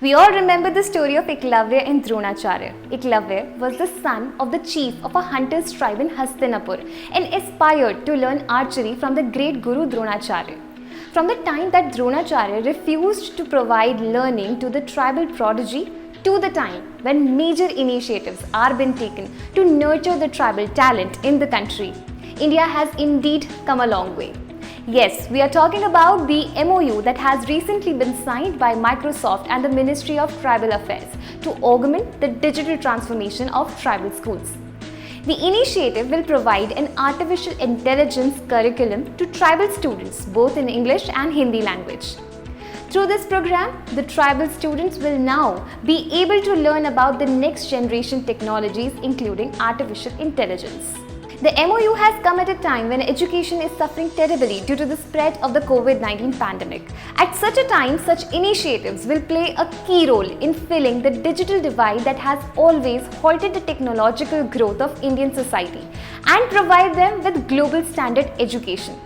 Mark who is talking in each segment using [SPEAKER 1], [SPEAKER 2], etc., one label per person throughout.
[SPEAKER 1] We all remember the story of Eklavya and Dronacharya. Eklavya was the son of the chief of a hunter's tribe in Hastinapur and aspired to learn archery from the great Guru Dronacharya. From the time that Dronacharya refused to provide learning to the tribal prodigy to the time when major initiatives are being taken to nurture the tribal talent in the country, India has indeed come a long way. Yes, we are talking about the MOU that has recently been signed by Microsoft and the Ministry of Tribal Affairs to augment the digital transformation of tribal schools. The initiative will provide an artificial intelligence curriculum to tribal students both in English and Hindi language. Through this program, the tribal students will now be able to learn about the next generation technologies including artificial intelligence. The MOU has come at a time when education is suffering terribly due to the spread of the COVID-19 pandemic. At such a time, such initiatives will play a key role in filling the digital divide that has always halted the technological growth of Indian society and provide them with global standard education.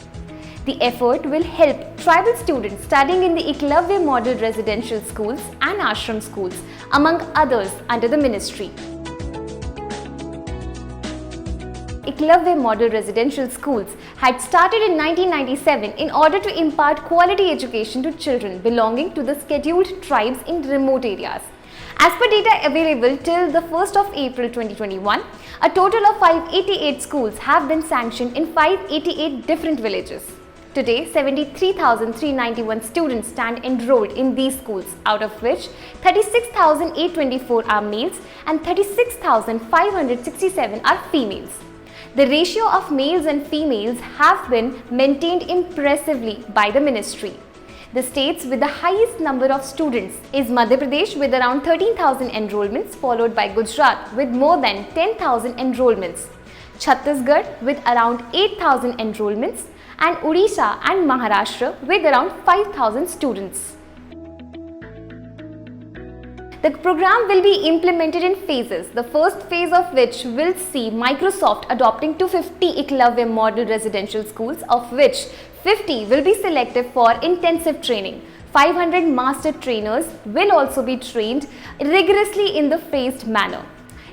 [SPEAKER 1] The effort will help tribal students studying in the Eklavya Model Residential Schools and Ashram Schools, among others, under the ministry. Eklavya Model Residential Schools had started in 1997 in order to impart quality education to children belonging to the scheduled tribes in remote areas. As per data available till the 1st of April 2021, a total of 588 schools have been sanctioned in 588 different villages. Today, 73,391 students stand enrolled in these schools, out of which 36,824 are males and 36,567 are females. The ratio of males and females have been maintained impressively by the ministry. The states with the highest number of students is Madhya Pradesh with around 13,000 enrollments, followed by Gujarat with more than 10,000 enrollments, Chhattisgarh with around 8,000 enrollments, and Odisha and Maharashtra with around 5,000 students. The program will be implemented in phases, the first phase of which will see Microsoft adopting 250 Eklavya Model Residential Schools, of which 50 will be selected for intensive training. 500 master trainers will also be trained rigorously in the phased manner.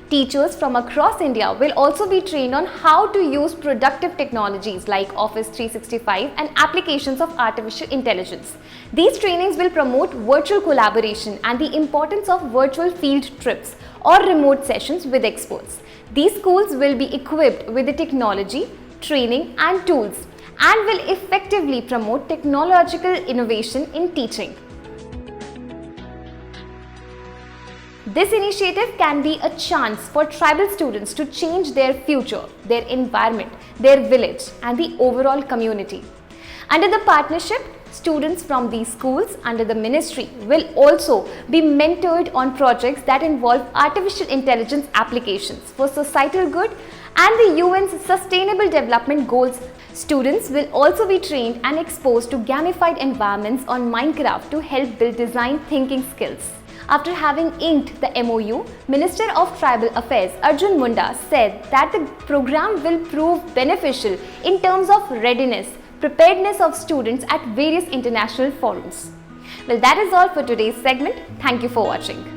[SPEAKER 1] Teachers from across India will also be trained on how to use productive technologies like Office 365 and applications of artificial intelligence. These trainings will promote virtual collaboration and the importance of virtual field trips or remote sessions with experts. These schools will be equipped with the technology, training and tools and will effectively promote technological innovation in teaching. This initiative can be a chance for tribal students to change their future, their environment, their village, and the overall community. Under the partnership, students from these schools under the ministry will also be mentored on projects that involve artificial intelligence applications for societal good and the UN's Sustainable Development Goals. Students will also be trained and exposed to gamified environments on Minecraft to help build design thinking skills. After having inked the MOU, Minister of Tribal Affairs Arjun Munda said that the program will prove beneficial in terms of readiness, preparedness of students at various international forums. Well, that is all for today's segment. Thank you for watching.